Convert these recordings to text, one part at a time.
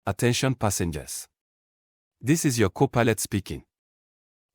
Attention passengers. This is your co-pilot speaking.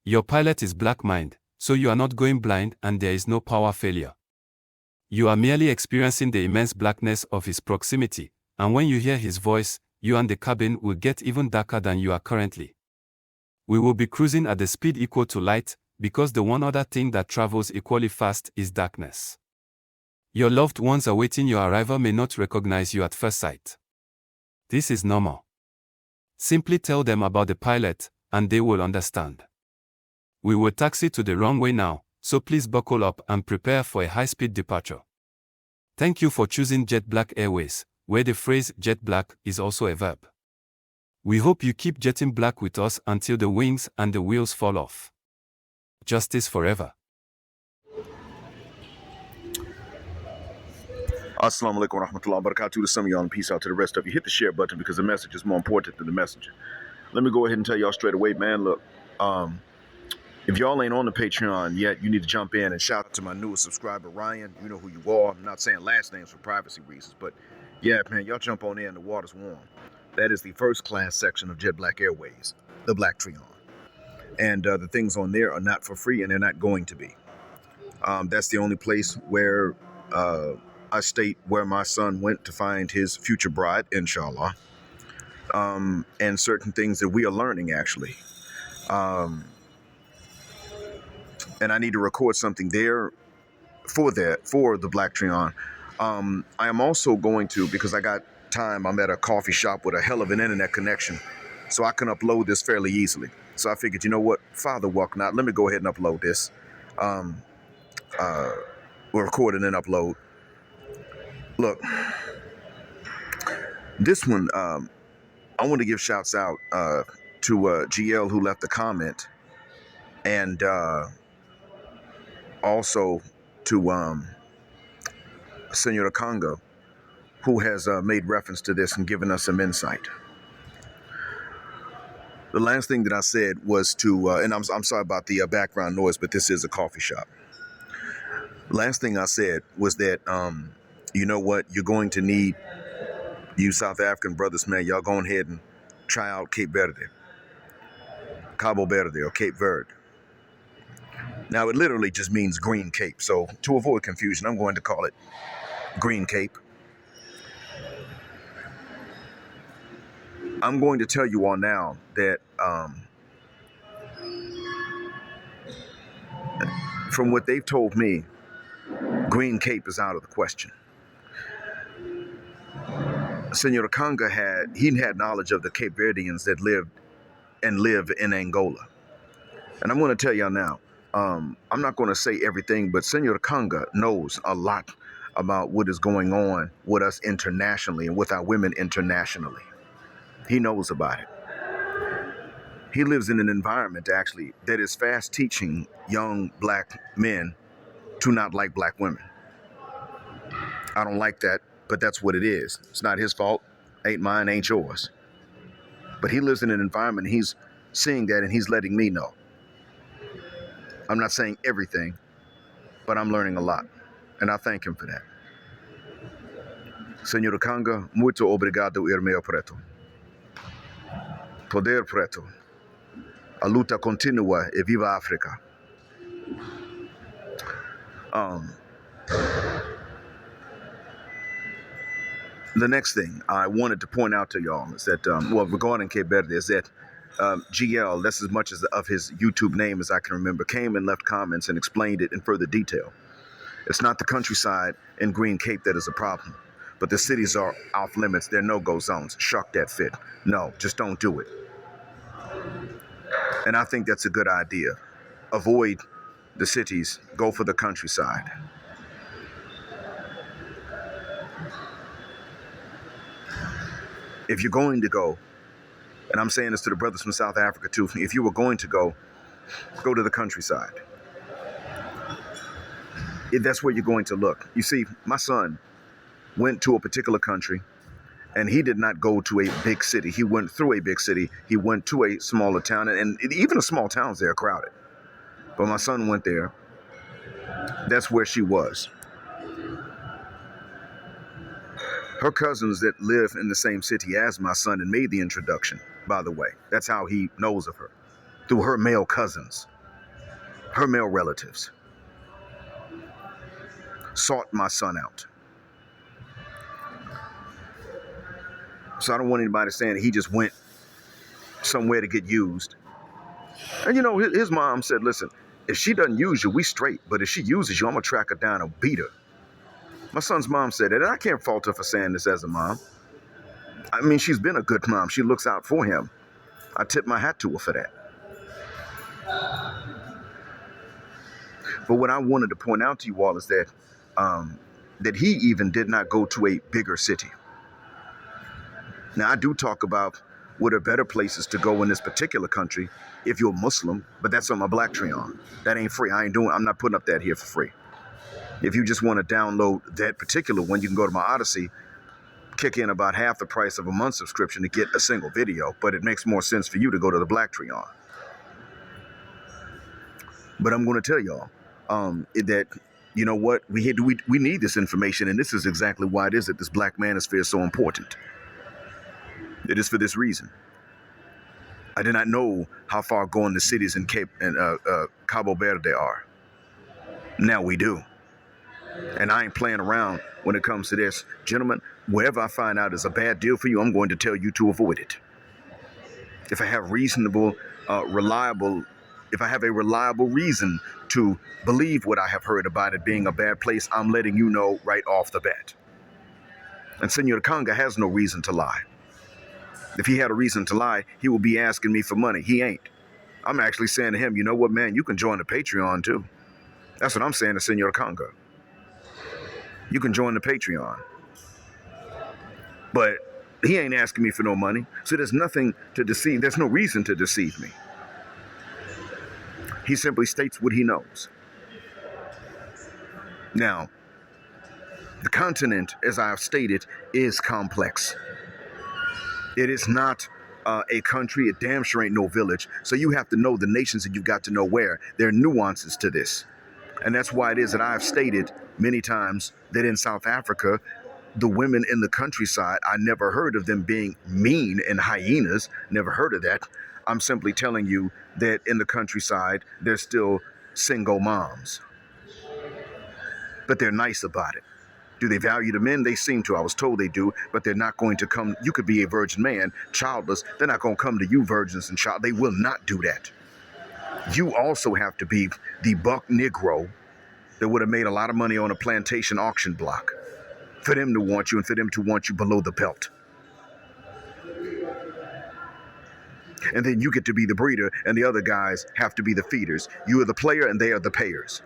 Your pilot is black mind, so you are not going blind and there is no power failure. You are merely experiencing the immense blackness of his proximity, and when you hear his voice, you and the cabin will get even darker than you are currently. We will be cruising at the speed equal to light, because the one other thing that travels equally fast is darkness. Your loved ones awaiting your arrival may not recognize you at first sight. This is normal. Simply tell them about the pilot, and they will understand. We will taxi to the runway now, so please buckle up and prepare for a high-speed departure. Thank you for choosing Jet Black Airways, where the phrase jet black is also a verb. We hope you keep jetting black with us until the wings and the wheels fall off. Justice forever. Assalamu alaikum wa rahmatullahi wa barakatuh to some of y'all and peace out to the rest of you. Hit the share button because the message is more important than the messenger. Let me go ahead and tell y'all straight away, man, look, if y'all ain't on the Patreon yet, you need to jump in and shout out to my newest subscriber, Ryan. You know who you are. I'm not saying last names for privacy reasons, but yeah, man, y'all jump on in. The water's warm. That is the first class section of Jet Black Airways, the Blacktreon. And the things on there are not for free and they're not going to be. That's the only place where I state where my son went to find his future bride, inshallah, and certain things that we are learning, actually. And I need to record something there for the Blacktreon. I am also going to, because I got time, I'm at a coffee shop with a hell of an internet connection, so I can upload this fairly easily. So I figured, you know what, Father walk not, let me go ahead and upload this. We'll record and then upload. Look, this one, I want to give shouts out to GL who left a comment, and also to Snehor Canga, who has made reference to this and given us some insight. The last thing that I said was to, and I'm sorry about the background noise, but this is a coffee shop. Last thing I said was that, you know what, you're going to need, you South African brothers, man, y'all go ahead and try out Cape Verde, Cabo Verde, or Cape Verde. Now, it literally just means Green Cape. So to avoid confusion, I'm going to call it Green Cape. I'm going to tell you all now that from what they've told me, Green Cape is out of the question. Snehor Canga had knowledge of the Cape Verdeans that live in Angola. And I'm going to tell y'all now, I'm not going to say everything, but Snehor Canga knows a lot about what is going on with us internationally and with our women internationally. He knows about it. He lives in an environment, actually, that is fast teaching young black men to not like black women. I don't like that, but that's what it is. It's not his fault. Ain't mine, ain't yours. But he lives in an environment, he's seeing that, and he's letting me know. I'm not saying everything, but I'm learning a lot, and I thank him for that. Snehor Canga, muito obrigado, irmão preto. Poder preto. A luta continua e viva África. The next thing I wanted to point out to y'all is that, regarding Cape Verde, is that GL, that's as much of his YouTube name as I can remember, came and left comments and explained it in further detail. It's not the countryside in Green Cape that is a problem, but the cities are off limits. They're no-go zones. Shuck that fit. No, just don't do it. And I think that's a good idea. Avoid the cities. Go for the countryside. If you're going to go, and I'm saying this to the brothers from South Africa too, if you were going to go to the countryside. If that's where you're going to look. You see, my son went to a particular country, and he did not go to a big city. He went through a big city. He went to a smaller town, and even the small towns, they're crowded. But my son went there. That's where she was. Her cousins that live in the same city as my son and made the introduction, by the way. That's how he knows of her. Through her male cousins, her male relatives, sought my son out. So I don't want anybody saying he just went somewhere to get used. And you know, his mom said, listen, if she doesn't use you, we straight. But if she uses you, I'm going to track her down and beat her. My son's mom said that, and I can't fault her for saying this as a mom. I mean, she's been a good mom. She looks out for him. I tip my hat to her for that. But what I wanted to point out to you all is that that he even did not go to a bigger city. Now, I do talk about what are better places to go in this particular country if you're Muslim, but that's on my Blacktreon. That ain't free. I'm not putting up that here for free. If you just want to download that particular one, you can go to my Odyssey, kick in about half the price of a month subscription to get a single video, but it makes more sense for you to go to the Blacktreon. But I'm going to tell y'all that, you know what, we need this information, and this is exactly why it is that this black manosphere is so important. It is for this reason. I did not know how far going the cities in Cabo Verde are. Now we do. And I ain't playing around when it comes to this. Gentlemen, wherever I find out is a bad deal for you, I'm going to tell you to avoid it. If I have if I have a reliable reason to believe what I have heard about it being a bad place, I'm letting you know right off the bat. And Snehor Canga has no reason to lie. If he had a reason to lie, he would be asking me for money. He ain't. I'm actually saying to him, you know what, man, you can join the Patreon too. That's what I'm saying to Snehor Canga. You can join the Patreon. But he ain't asking me for no money. So there's nothing to deceive. There's no reason to deceive me. He simply states what he knows. Now, the continent, as I have stated, is complex. It is not a country. It damn sure ain't no village. So you have to know the nations, and you've got to know where. There are nuances to this. And that's why it is that I've stated many times that in South Africa, the women in the countryside, I never heard of them being mean and hyenas. Never heard of that. I'm simply telling you that in the countryside, they're still single moms. But they're nice about it. Do they value the men? They seem to. I was told they do, but they're not going to come. You could be a virgin man, childless. They're not going to come to you, virgins and child. They will not do that. You also have to be the buck Negro that would have made a lot of money on a plantation auction block for them to want you and for them to want you below the belt. And then you get to be the breeder and the other guys have to be the feeders. You are the player and they are the payers.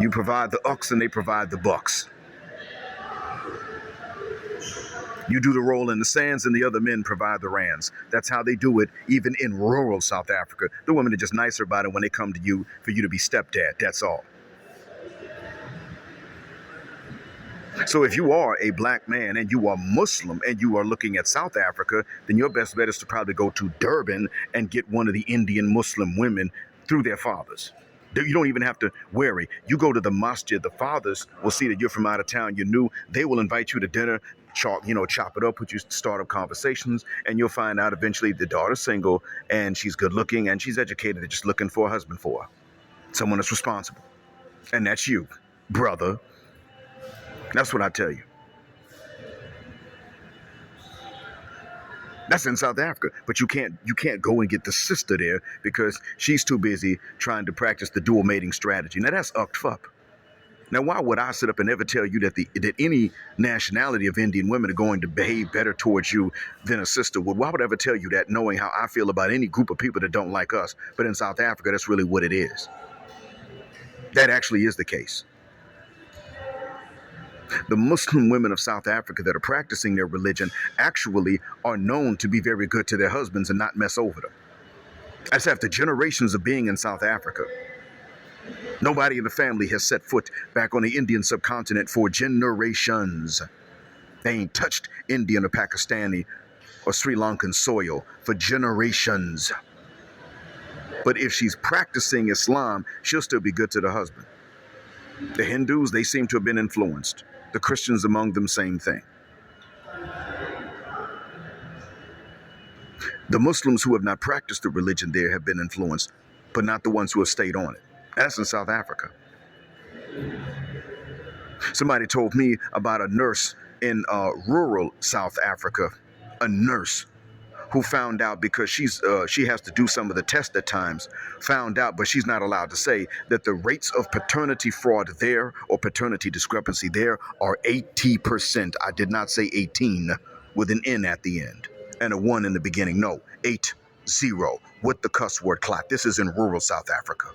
You provide the ucks and they provide the bucks. You do the roll in the sands and the other men provide the rands. That's how they do it even in rural South Africa. The women are just nicer about it when they come to you for you to be stepdad. That's all. So if you are a black man and you are Muslim and you are looking at South Africa, then your best bet is to probably go to Durban and get one of the Indian Muslim women through their fathers. You don't even have to worry. You go to the masjid, the fathers will see that you're from out of town, you're new. They will invite you to dinner, chop it up, put you start up conversations, and you'll find out eventually the daughter's single and she's good looking and she's educated. They're just looking for a husband for her. Someone that's responsible. And that's you, brother. That's what I tell you. That's in South Africa, but you can't go and get the sister there because she's too busy trying to practice the dual mating strategy. Now that's ucked up. Now why would I sit up and ever tell you that any nationality of Indian women are going to behave better towards you than a sister would? Why would I ever tell you that, knowing how I feel about any group of people that don't like us? But in South Africa, that's really what it is. That actually is the case. The Muslim women of South Africa that are practicing their religion actually are known to be very good to their husbands and not mess over them. That's after generations of being in South Africa. Nobody in the family has set foot back on the Indian subcontinent for generations. They ain't touched Indian or Pakistani or Sri Lankan soil for generations. But if she's practicing Islam, she'll still be good to the husband. The Hindus, they seem to have been influenced. The Christians among them, same thing. The Muslims who have not practiced the religion there have been influenced, but not the ones who have stayed on it. That's in South Africa. Somebody told me about a nurse in rural South Africa, a nurse who found out because she has to do some of the tests at times, found out, but she's not allowed to say, that the rates of paternity fraud there or paternity discrepancy there are 80%. I did not say 18 with an N at the end and a 1 in the beginning. No, 80 with the cuss word clock. This is in rural South Africa.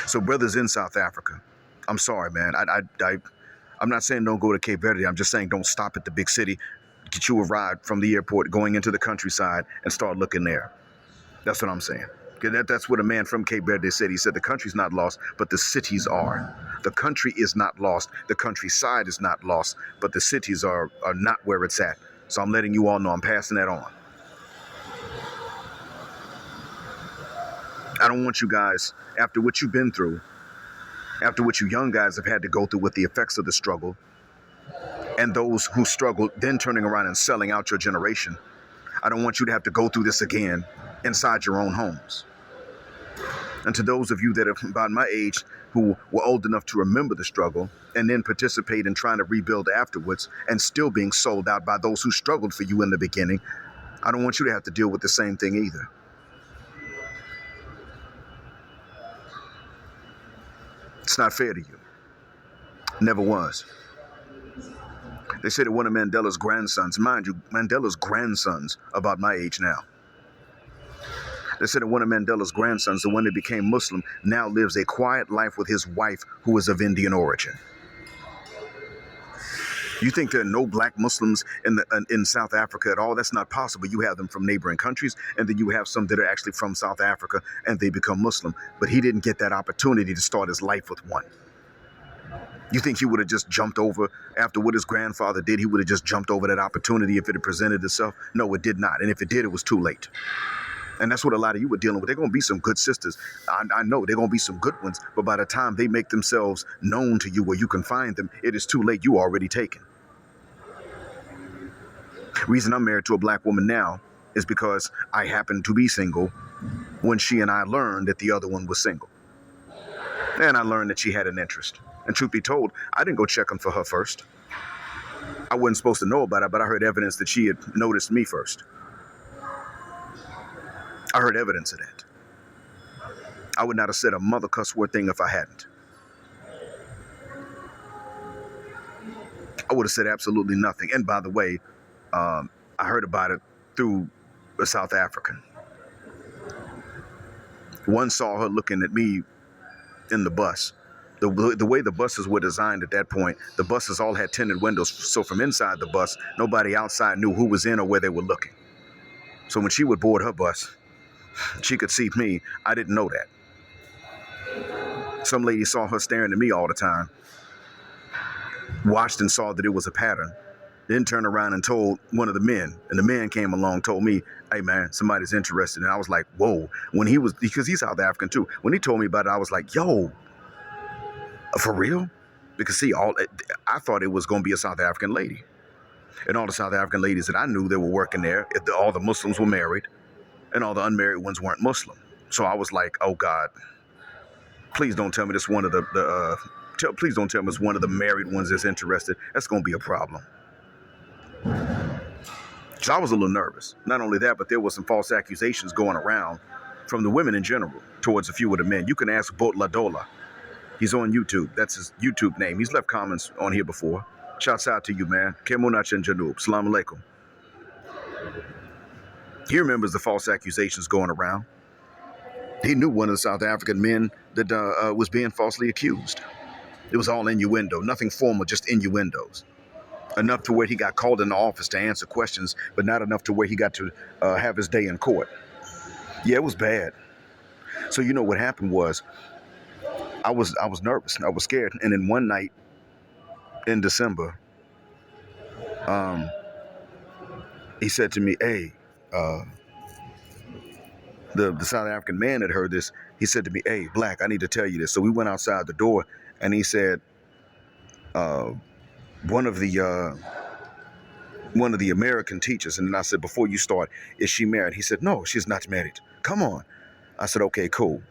So brothers in South Africa, I'm sorry, man. I'm not saying don't go to Cape Verde. I'm just saying don't stop at the big city. Get you a ride from the airport going into the countryside and start looking there. That's what I'm saying. That's what a man from Cape Verde said. He said the country's not lost, but the cities are. The country is not lost. The countryside is not lost, but the cities are not where it's at. So I'm letting you all know I'm passing that on. I don't want you guys, after what you've been through, after what you young guys have had to go through with the effects of the struggle, and those who struggled then turning around and selling out your generation, I don't want you to have to go through this again inside your own homes. And to those of you that are about my age who were old enough to remember the struggle and then participate in trying to rebuild afterwards and still being sold out by those who struggled for you in the beginning, I don't want you to have to deal with the same thing either. It's not fair to you. Never was. They say that one of Mandela's grandsons, mind you, Mandela's grandsons about my age now. They said that one of Mandela's grandsons, the one that became Muslim, now lives a quiet life with his wife who is of Indian origin. You think there are no black Muslims in South Africa at all? That's not possible. You have them from neighboring countries, and then you have some that are actually from South Africa, and they become Muslim. But he didn't get that opportunity to start his life with one. You think he would have just jumped over after what his grandfather did? He would have just jumped over that opportunity if it had presented itself? No, it did not. And if it did, it was too late. And that's what a lot of you were dealing with. They're going to be some good sisters. I know they're going to be some good ones. But by the time they make themselves known to you where you can find them, it is too late. You already taken. Reason I'm married to a black woman now is because I happened to be single when she and I learned that the other one was single. And I learned that she had an interest. And truth be told, I didn't go checking for her first. I wasn't supposed to know about it, but I heard evidence that she had noticed me first. I heard evidence of that. I would not have said a mother cuss word thing if I hadn't. I would have said absolutely nothing. And by the way, I heard about it through a South African. One saw her looking at me in the bus. The way the buses were designed at that point, the buses all had tinted windows. So from inside the bus, nobody outside knew who was in or where they were looking. So when she would board her bus, she could see me. I didn't know that. Some lady saw her staring at me all the time, watched and saw that it was a pattern, then turned around and told one of the men. And the man came along, told me, hey man, somebody's interested. And I was like, whoa. When he was, because he's South African too. When he told me about it, I was like, yo, for real? Because see, I thought it was going to be a South African lady. And all the South African ladies that I knew that were working there, all the Muslims were married and all the unmarried ones weren't Muslim. So I was like, oh God, please don't tell me this one of please don't tell me it's one of the married ones that's interested. That's going to be a problem. So I was a little nervous. Not only that, but there were some false accusations going around from the women in general towards a few of the men. You can ask Bot Ladola. He's on YouTube. That's his YouTube name. He's left comments on here before. Shouts out to you, man. Kemunach and Janub. Salam alaikum. He remembers the false accusations going around. He knew one of the South African men that was being falsely accused. It was all innuendo. Nothing formal, just innuendos. Enough to where he got called in the office to answer questions, but not enough to where he got to have his day in court. Yeah, it was bad. So you know what happened was, I was nervous. I was scared. And then one night in December, he said to me, hey, The South African man had heard this. He said to me, "Hey, Black, I need to tell you this." So we went outside the door, and he said, one of the American teachers, and then I said, "Before you start, is she married?" He said, "No, she's not married. Come on." I said, "Okay, cool.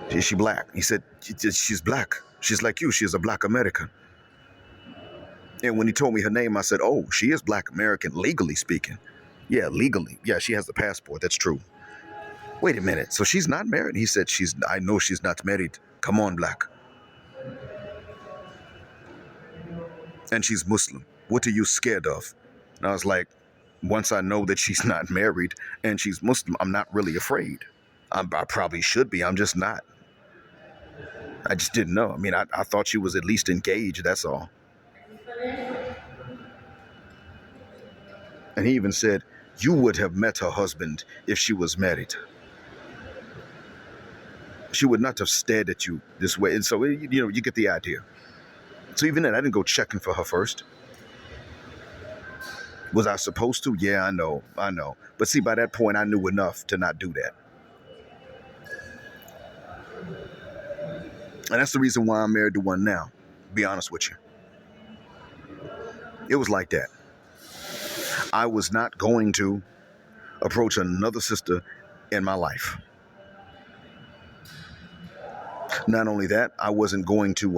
Is she black?" He said, "She's black. She's like you. She's a black American." And when he told me her name, I said, "Oh, she is black American, legally speaking." "Yeah, legally. Yeah, she has the passport. That's true." "Wait a minute. So she's not married?" He said, I know she's not married. Come on, Black. And she's Muslim. What are you scared of?" And I was like, once I know that she's not married and she's Muslim, I'm not really afraid. I probably should be. I'm just not. I just didn't know. I mean, I thought she was at least engaged. That's all. And he even said, "You would have met her husband if she was married. She would not have stared at you this way." And so, you get the idea. So even then, I didn't go checking for her first. Was I supposed to? Yeah, I know. But see, by that point, I knew enough to not do that. And that's the reason why I'm married to one now, be honest with you. It was like that. I was not going to approach another sister in my life. Not only that, I wasn't going to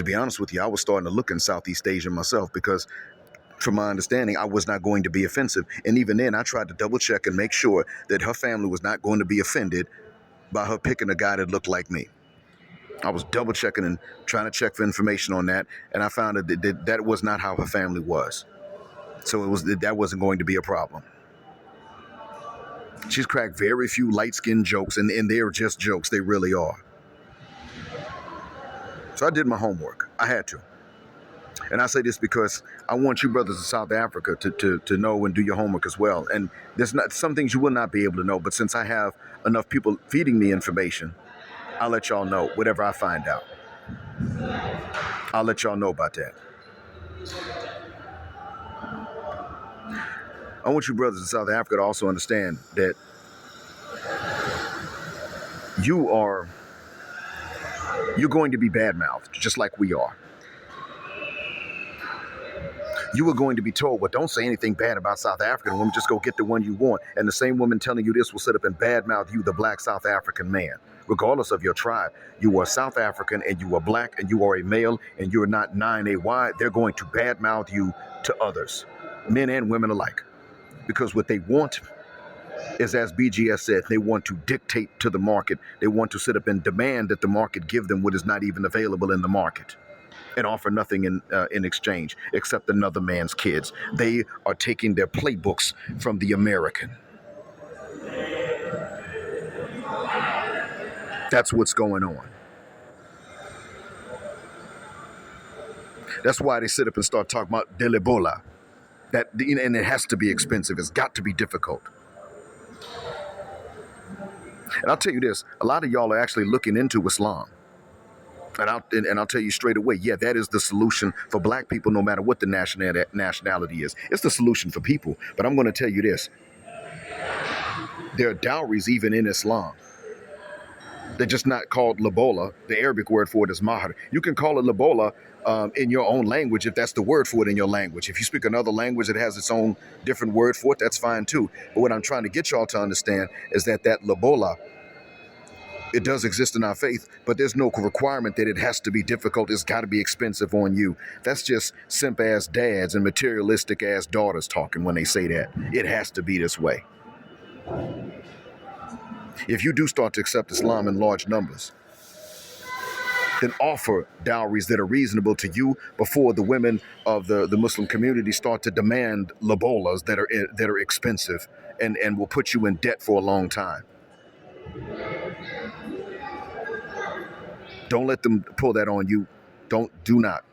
be honest with you, I was starting to look in Southeast Asia myself because, from my understanding, I was not going to be offensive. And even then, I tried to double check and make sure that her family was not going to be offended by her picking a guy that looked like me. I was double checking and trying to check for information on that, and I found that was not how her family was. So that wasn't going to be a problem. She's cracked very few light-skinned jokes, and they're just jokes. They really are. So I did my homework. I had to. And I say this because I want you brothers in South Africa to know and do your homework as well. And there's not some things you will not be able to know, but since I have enough people feeding me information, I'll let y'all know whatever I find out. I'll let y'all know about that. I want you brothers in South Africa to also understand that you're going to be bad-mouthed, just like we are. You are going to be told, "Well, don't say anything bad about South African women, just go get the one you want." And the same woman telling you this will sit up and badmouth you, the black South African man. Regardless of your tribe, you are South African and you are black and you are a male and you're not 9AY. They're going to badmouth you to others, men and women alike. Because what they want is, as BGS said, they want to dictate to the market. They want to sit up and demand that the market give them what is not even available in the market, and offer nothing in exchange except another man's kids. They are taking their playbooks from the American. That's what's going on. That's why they sit up and start talking about Delebola. And it has to be expensive. It's got to be difficult. And I'll tell you this, a lot of y'all are actually looking into Islam. And I'll tell you straight away, yeah, that is the solution for black people, no matter what the nationality is. It's the solution for people. But I'm going to tell you this. There are dowries even in Islam. They're just not called labola. The Arabic word for it is mahr. You can call it labola in your own language if that's the word for it in your language. If you speak another language that has its own different word for it, that's fine too. But what I'm trying to get y'all to understand is that labola, it does exist in our faith, but there's no requirement that it has to be difficult. It's got to be expensive on you. That's just simp-ass dads and materialistic-ass daughters talking when they say that. It has to be this way. If you do start to accept Islam in large numbers, then offer dowries that are reasonable to you before the women of the Muslim community start to demand labolas that are expensive and will put you in debt for a long time. Don't let them pull that on you. Do not.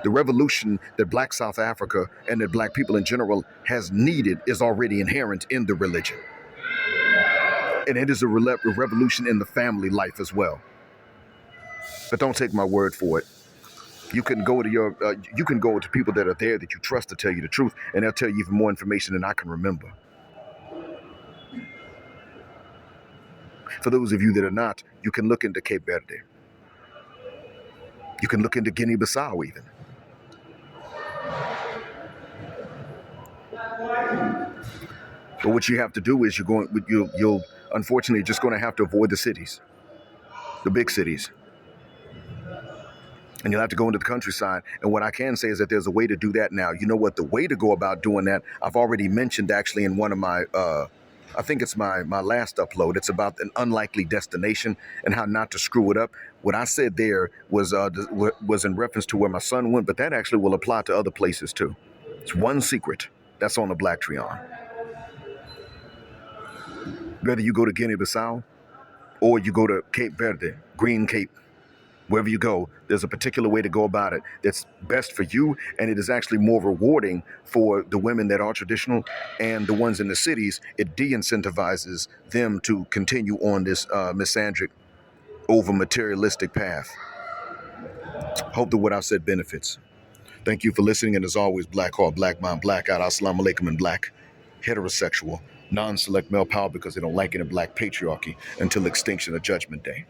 The revolution that black South Africa and that black people in general has needed is already inherent in the religion. And it is a revolution in the family life as well. But don't take my word for it. You can go to people that are there that you trust to tell you the truth, and they'll tell you even more information than I can remember. For those of you that are not, you can look into Cape Verde. You can look into Guinea-Bissau even. But what you have to do is you'll unfortunately just going to have to avoid the cities, the big cities. And you'll have to go into the countryside. And what I can say is that there's a way to do that now. You know what? The way to go about doing that, I've already mentioned actually in one of my, I think it's my last upload. It's about an unlikely destination and how not to screw it up. What I said there was in reference to where my son went, but that actually will apply to other places too. It's one secret. That's on the Blacktreon. Whether you go to Guinea-Bissau or you go to Cape Verde, Green Cape, wherever you go, there's a particular way to go about it that's best for you, and it is actually more rewarding for the women that are traditional and the ones in the cities. It de-incentivizes them to continue on this misandric, over materialistic path. Hope that what I've said benefits. Thank you for listening, and as always, Black Heart, Black Mind, Blackout, Assalamu Alaikum, and Black, heterosexual, non-select male power because they don't like it in black patriarchy until extinction of Judgment Day.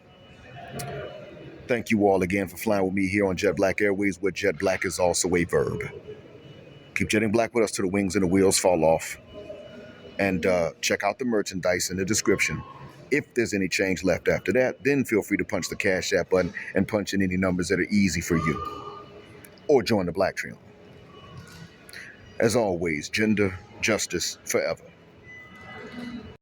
Thank you all again for flying with me here on Jet Black Airways, where Jet Black is also a verb. Keep jetting black with us till the wings and the wheels fall off. And check out the merchandise in the description. If there's any change left after that, then feel free to punch the Cash App button and punch in any numbers that are easy for you. Or join the Blacktreon. As always, gender, justice, forever.